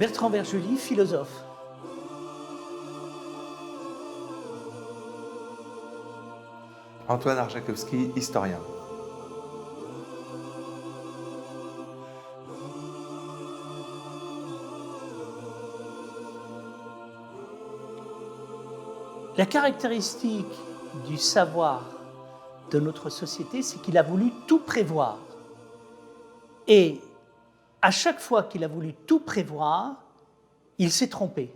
Bertrand Vergely, philosophe. Antoine Arjakovsky, historien. La caractéristique du savoir de notre société, c'est qu'il a voulu tout prévoir. Et à chaque fois qu'il a voulu tout prévoir, il s'est trompé.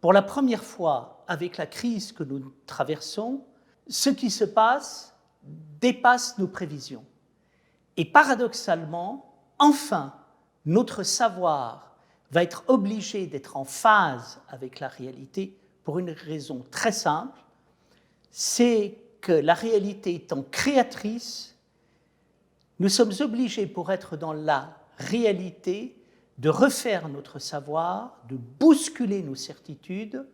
Pour la première fois, avec la crise que nous traversons, ce qui se passe dépasse nos prévisions. Et paradoxalement, enfin, notre savoir va être obligé d'être en phase avec la réalité pour une raison très simple, c'est que la réalité étant créatrice, nous sommes obligés, pour être dans la réalité, de refaire notre savoir, de bousculer nos certitudes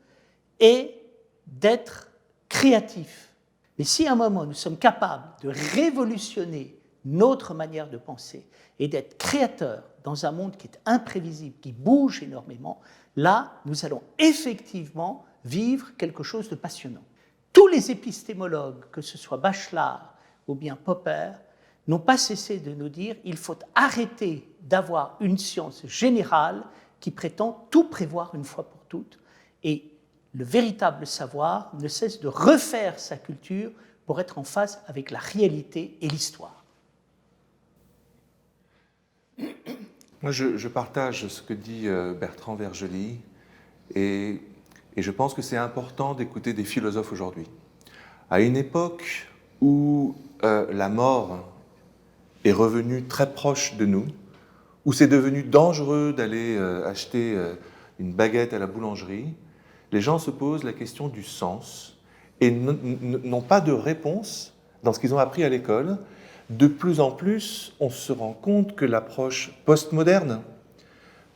et d'être créatifs. Mais si à un moment nous sommes capables de révolutionner notre manière de penser et d'être créateurs dans un monde qui est imprévisible, qui bouge énormément, là, nous allons effectivement vivre quelque chose de passionnant. Tous les épistémologues, que ce soit Bachelard ou bien Popper, n'ont pas cessé de nous dire qu'il faut arrêter d'avoir une science générale qui prétend tout prévoir une fois pour toutes. Et le véritable savoir ne cesse de refaire sa culture pour être en phase avec la réalité et l'histoire. Moi, je partage ce que dit Bertrand Vergely et je pense que c'est important d'écouter des philosophes aujourd'hui. À une époque où la mort est revenue très proche de nous, où c'est devenu dangereux d'aller acheter une baguette à la boulangerie, les gens se posent la question du sens et n'ont pas de réponse dans ce qu'ils ont appris à l'école. De plus en plus, on se rend compte que l'approche postmoderne,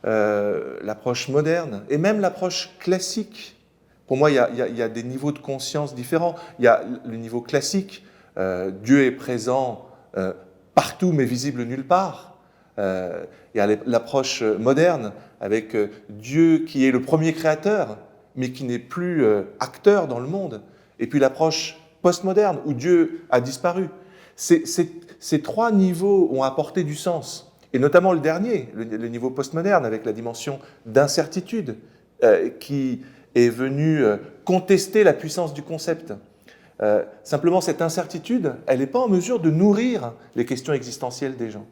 l'approche moderne et même l'approche classique, pour moi, il y a des niveaux de conscience différents. Il y a le niveau classique, Dieu est présent partout mais visible nulle part. Il y a l'approche moderne avec Dieu qui est le premier créateur mais qui n'est plus acteur dans le monde. Et puis l'approche postmoderne où Dieu a disparu. Ces trois niveaux ont apporté du sens, et notamment le dernier, le niveau postmoderne, avec la dimension d'incertitude qui est venu contester la puissance du concept. Simplement, cette incertitude, elle n'est pas en mesure de nourrir les questions existentielles des gens.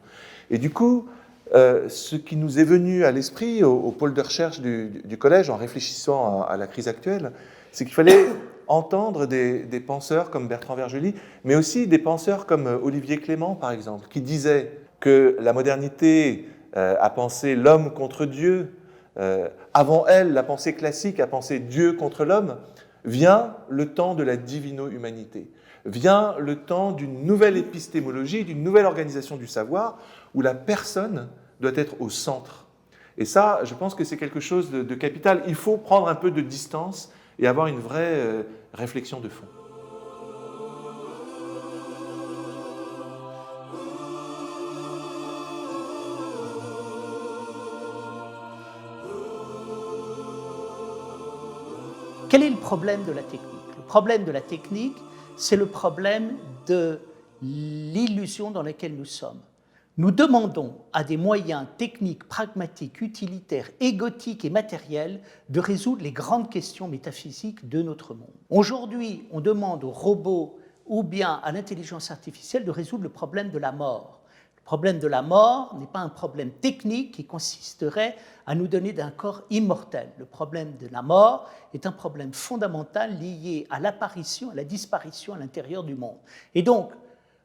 Et du coup, ce qui nous est venu à l'esprit au pôle de recherche du collège, en réfléchissant à la crise actuelle, c'est qu'il fallait entendre des penseurs comme Bertrand Vergely, mais aussi des penseurs comme Olivier Clément, par exemple, qui disaient que la modernité a pensé l'homme contre Dieu. Avant elle, la pensée classique a pensé Dieu contre l'homme. Vient le temps de la divino-humanité. Vient le temps d'une nouvelle épistémologie, d'une nouvelle organisation du savoir, où la personne doit être au centre. Et ça, je pense que c'est quelque chose de capital. Il faut prendre un peu de distance et avoir une vraie réflexion de fond. Quel est le problème de la technique? Le problème de la technique, c'est le problème de l'illusion dans laquelle nous sommes. Nous demandons à des moyens techniques, pragmatiques, utilitaires, égotiques et matériels de résoudre les grandes questions métaphysiques de notre monde. Aujourd'hui, on demande aux robots ou bien à l'intelligence artificielle de résoudre le problème de la mort. Le problème de la mort n'est pas un problème technique qui consisterait à nous donner d'un corps immortel. Le problème de la mort est un problème fondamental lié à l'apparition, à la disparition à l'intérieur du monde. Et donc,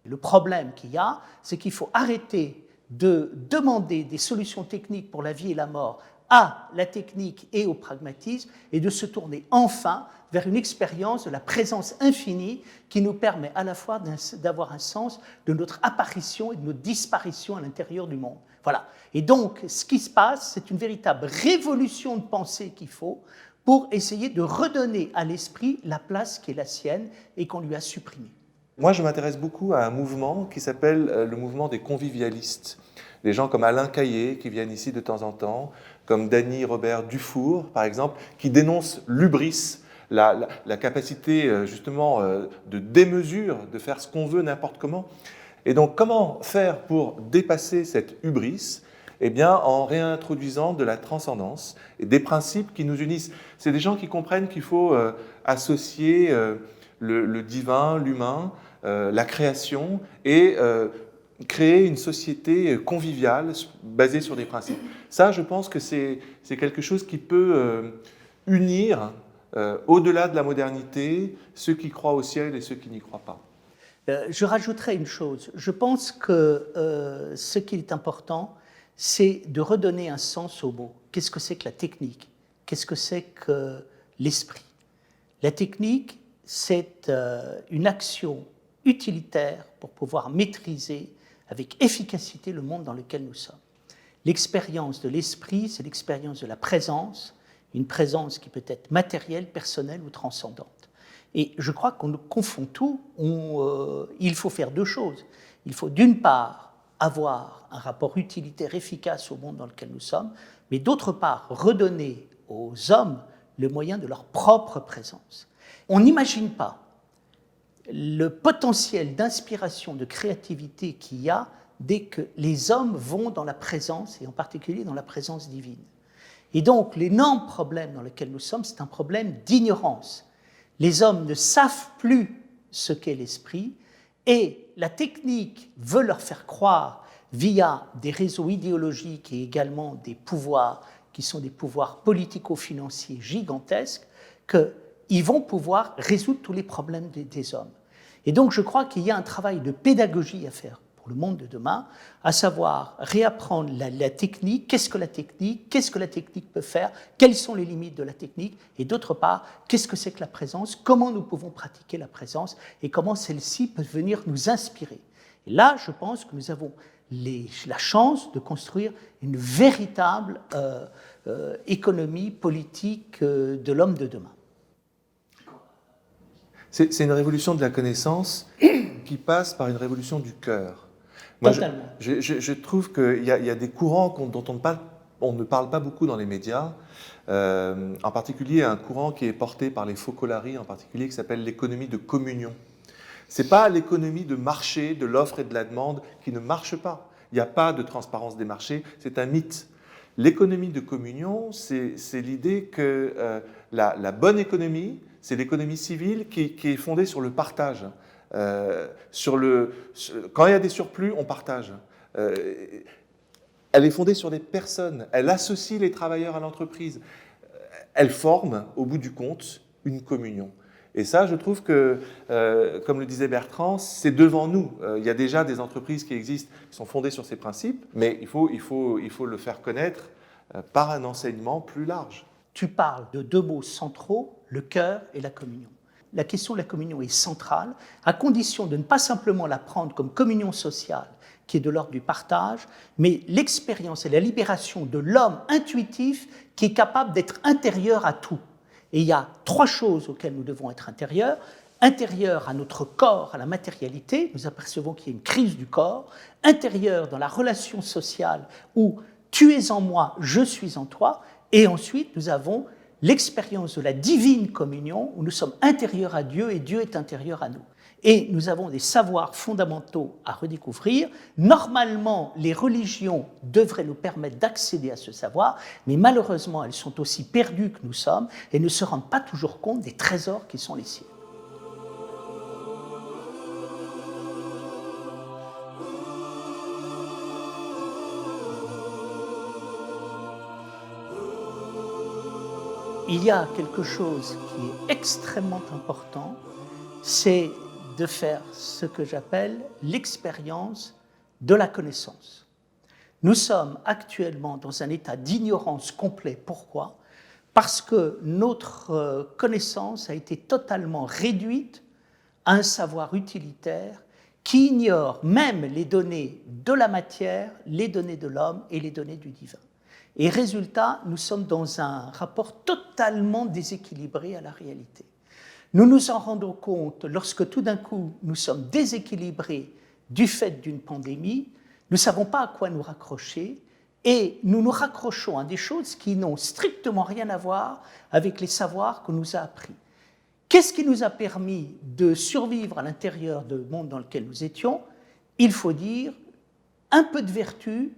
le problème qu'il y a, c'est qu'il faut arrêter de demander des solutions techniques pour la vie et la mort à la technique et au pragmatisme et de se tourner enfin vers une expérience de la présence infinie qui nous permet à la fois d'avoir un sens de notre apparition et de notre disparition à l'intérieur du monde. Voilà. Et donc, ce qui se passe, c'est une véritable révolution de pensée qu'il faut pour essayer de redonner à l'esprit la place qui est la sienne et qu'on lui a supprimée. Moi, je m'intéresse beaucoup à un mouvement qui s'appelle le mouvement des convivialistes. Des gens comme Alain Caillé, qui viennent ici de temps en temps, comme Dany Robert Dufour, par exemple, qui dénoncent l'hubris, la capacité justement de démesure, de faire ce qu'on veut n'importe comment. Et donc, comment faire pour dépasser cette hubris ? Eh bien, en réintroduisant de la transcendance et des principes qui nous unissent. C'est des gens qui comprennent qu'il faut associer le divin, l'humain, la création et créer une société conviviale basée sur des principes. Ça, je pense que c'est quelque chose qui peut unir, au-delà de la modernité, ceux qui croient au ciel et ceux qui n'y croient pas. Je rajouterai une chose. Je pense que ce qui est important, c'est de redonner un sens au mot. Qu'est-ce que c'est que la technique ? Qu'est-ce que c'est que l'esprit ? La technique, c'est une action utilitaire pour pouvoir maîtriser avec efficacité le monde dans lequel nous sommes. L'expérience de l'esprit, c'est l'expérience de la présence, une présence qui peut être matérielle, personnelle ou transcendante. Et je crois qu'on confond tout. Il faut faire deux choses. Il faut d'une part avoir un rapport utilitaire efficace au monde dans lequel nous sommes, mais d'autre part redonner aux hommes le moyen de leur propre présence. On n'imagine pas le potentiel d'inspiration, de créativité qu'il y a dès que les hommes vont dans la présence, et en particulier dans la présence divine. Et donc, l'énorme problème dans lequel nous sommes, c'est un problème d'ignorance. Les hommes ne savent plus ce qu'est l'esprit, et la technique veut leur faire croire, via des réseaux idéologiques et également des pouvoirs qui sont des pouvoirs politico-financiers gigantesques, qu'ils vont pouvoir résoudre tous les problèmes des hommes. Et donc je crois qu'il y a un travail de pédagogie à faire pour le monde de demain, à savoir réapprendre la technique, qu'est-ce que la technique peut faire, quelles sont les limites de la technique, et d'autre part, qu'est-ce que c'est que la présence, comment nous pouvons pratiquer la présence, et comment celle-ci peut venir nous inspirer. Et là, je pense que nous avons la chance de construire une véritable économie politique de l'homme de demain. C'est une révolution de la connaissance qui passe par une révolution du cœur. Moi, totalement. Je trouve qu'il y a des courants dont on ne parle pas beaucoup dans les médias, en particulier un courant qui est porté par les Focolari, en particulier, qui s'appelle l'économie de communion. Ce n'est pas l'économie de marché, de l'offre et de la demande qui ne marche pas. Il n'y a pas de transparence des marchés, c'est un mythe. L'économie de communion, c'est l'idée que la bonne économie, c'est l'économie civile qui est fondée sur le partage. Quand il y a des surplus, on partage. Elle est fondée sur les personnes, elle associe les travailleurs à l'entreprise. Elle forme, au bout du compte, une communion. Et ça, je trouve que, comme le disait Bertrand, c'est devant nous. Il y a déjà des entreprises qui existent, qui sont fondées sur ces principes, mais il faut le faire connaître par un enseignement plus large. Tu parles de deux mots centraux, le cœur et la communion. La question de la communion est centrale, à condition de ne pas simplement la prendre comme communion sociale, qui est de l'ordre du partage, mais l'expérience et la libération de l'homme intuitif qui est capable d'être intérieur à tout. Et il y a trois choses auxquelles nous devons être intérieurs. Intérieur à notre corps, à la matérialité, nous apercevons qu'il y a une crise du corps. Intérieur dans la relation sociale où tu es en moi, je suis en toi. Et ensuite, nous avons l'expérience de la divine communion où nous sommes intérieurs à Dieu et Dieu est intérieur à nous. Et nous avons des savoirs fondamentaux à redécouvrir. Normalement, les religions devraient nous permettre d'accéder à ce savoir, mais malheureusement, elles sont aussi perdues que nous sommes et ne se rendent pas toujours compte des trésors qui sont les siens. Il y a quelque chose qui est extrêmement important, c'est de faire ce que j'appelle l'expérience de la connaissance. Nous sommes actuellement dans un état d'ignorance complet. Pourquoi ? Parce que notre connaissance a été totalement réduite à un savoir utilitaire qui ignore même les données de la matière, les données de l'homme et les données du divin. Et résultat, nous sommes dans un rapport totalement déséquilibré à la réalité. Nous nous en rendons compte lorsque tout d'un coup nous sommes déséquilibrés du fait d'une pandémie, nous ne savons pas à quoi nous raccrocher et nous nous raccrochons à des choses qui n'ont strictement rien à voir avec les savoirs qu'on nous a appris. Qu'est-ce qui nous a permis de survivre à l'intérieur du monde dans lequel nous étions? Il faut dire un peu de vertu,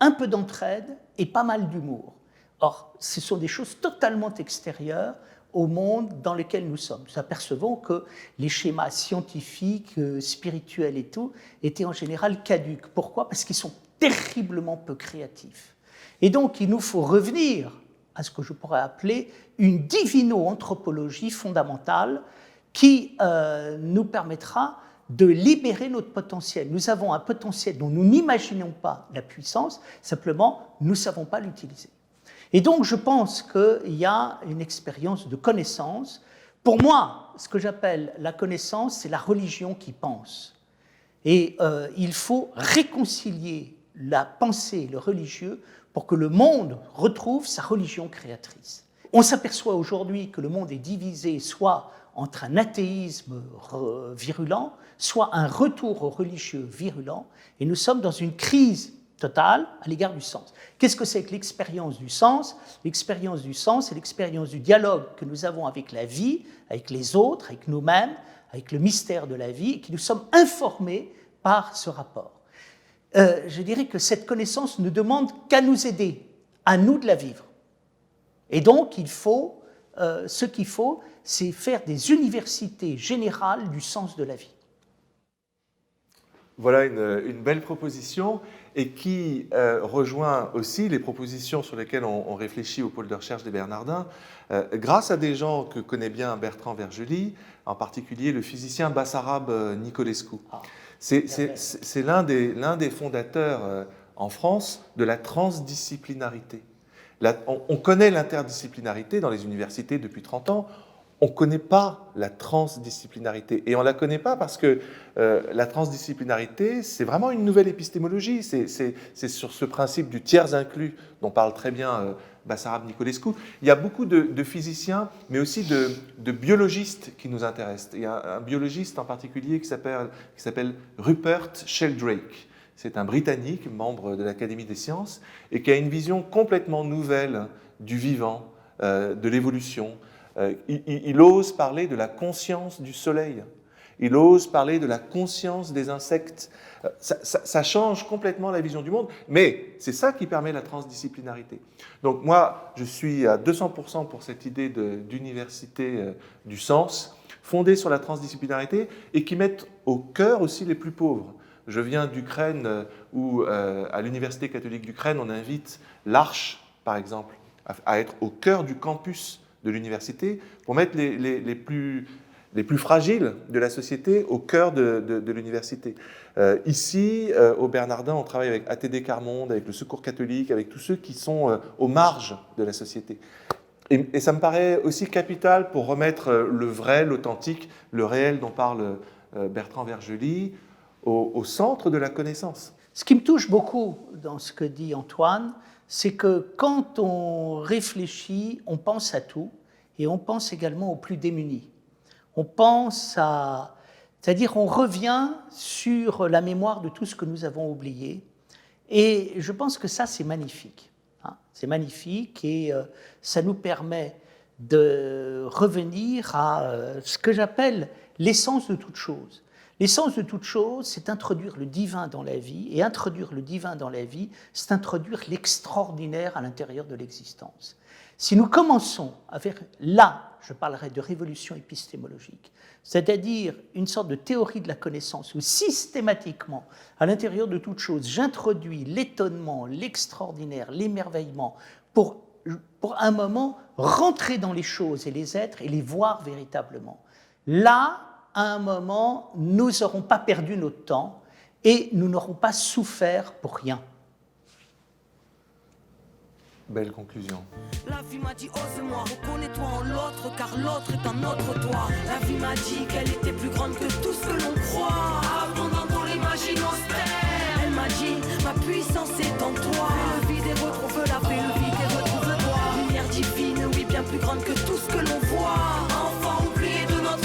un peu d'entraide et pas mal d'humour. Or, ce sont des choses totalement extérieures au monde dans lequel nous sommes. Nous apercevons que les schémas scientifiques, spirituels et tout, étaient en général caducs. Pourquoi? Parce qu'ils sont terriblement peu créatifs. Et donc, il nous faut revenir à ce que je pourrais appeler une divino-anthropologie fondamentale qui nous permettra de libérer notre potentiel. Nous avons un potentiel dont nous n'imaginons pas la puissance, simplement nous ne savons pas l'utiliser. Et donc je pense qu'il y a une expérience de connaissance. Pour moi, ce que j'appelle la connaissance, c'est la religion qui pense. Et il faut réconcilier la pensée et le religieux pour que le monde retrouve sa religion créatrice. On s'aperçoit aujourd'hui que le monde est divisé soit entre un athéisme virulent, soit un retour au religieux virulent, et nous sommes dans une crise totale à l'égard du sens. Qu'est-ce que c'est que l'expérience du sens? L'expérience du sens, c'est l'expérience du dialogue que nous avons avec la vie, avec les autres, avec nous-mêmes, avec le mystère de la vie, et que nous sommes informés par ce rapport. Je dirais que cette connaissance ne demande qu'à nous aider, à nous de la vivre. Et donc, ce qu'il faut, c'est faire des universités générales du sens de la vie. Voilà une belle proposition et qui rejoint aussi les propositions sur lesquelles on réfléchit au pôle de recherche des Bernardins, grâce à des gens que connaît bien Bertrand Vergely, en particulier le physicien Bassarab Nicolescu. C'est l'un des fondateurs en France de la transdisciplinarité. On connaît l'interdisciplinarité dans les universités depuis 30 ans. On ne connaît pas la transdisciplinarité. Et on ne la connaît pas parce que la transdisciplinarité, c'est vraiment une nouvelle épistémologie. C'est sur ce principe du tiers inclus dont parle très bien Bassarab Nicolescu. Il y a beaucoup de physiciens, mais aussi de biologistes qui nous intéressent. Il y a un biologiste en particulier qui s'appelle Rupert Sheldrake. C'est un Britannique, membre de l'Académie des sciences, et qui a une vision complètement nouvelle du vivant, de l'évolution. Il ose parler de la conscience du soleil. Il ose parler de la conscience des insectes. Ça change complètement la vision du monde, mais c'est ça qui permet la transdisciplinarité. Donc moi, je suis à 200% pour cette idée d'université du sens, fondée sur la transdisciplinarité et qui mette au cœur aussi les plus pauvres. Je viens d'Ukraine où, à l'Université catholique d'Ukraine, on invite l'Arche, par exemple, à être au cœur du campus de l'université pour mettre les plus fragiles de la société au cœur de l'université. Ici, au Bernardin, on travaille avec ATD Quart-Monde, avec le Secours catholique, avec tous ceux qui sont aux marges de la société. Et ça me paraît aussi capital pour remettre le vrai, l'authentique, le réel dont parle Bertrand Vergely au centre de la connaissance. Ce qui me touche beaucoup dans ce que dit Antoine, c'est que quand on réfléchit, on pense à tout et on pense également aux plus démunis. On pense à... C'est-à-dire on revient sur la mémoire de tout ce que nous avons oublié et je pense que ça, c'est magnifique. C'est magnifique et ça nous permet de revenir à ce que j'appelle l'essence de toute chose. L'essence de toute chose, c'est introduire le divin dans la vie, et introduire le divin dans la vie, c'est introduire l'extraordinaire à l'intérieur de l'existence. Si nous commençons avec, là, je parlerai de révolution épistémologique, c'est-à-dire une sorte de théorie de la connaissance où systématiquement, à l'intérieur de toute chose, j'introduis l'étonnement, l'extraordinaire, l'émerveillement, pour un moment rentrer dans les choses et les êtres et les voir véritablement. Là, à un moment, nous n'aurons pas perdu notre temps et nous n'aurons pas souffert pour rien. Belle conclusion. La vie m'a dit ose-moi, reconnais-toi en l'autre, car l'autre est un autre toi. La vie m'a dit qu'elle était plus grande que tout ce que l'on croit. Abondant pour l'imagine austère. Elle m'a dit ma puissance est en toi. Fais le vide et retrouve la paix, le vide et retrouve toi. Lumière divine, oui bien plus grande que tout ce que l'on voit. Enfant oublié de notre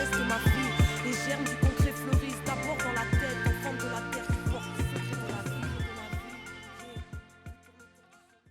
rester ma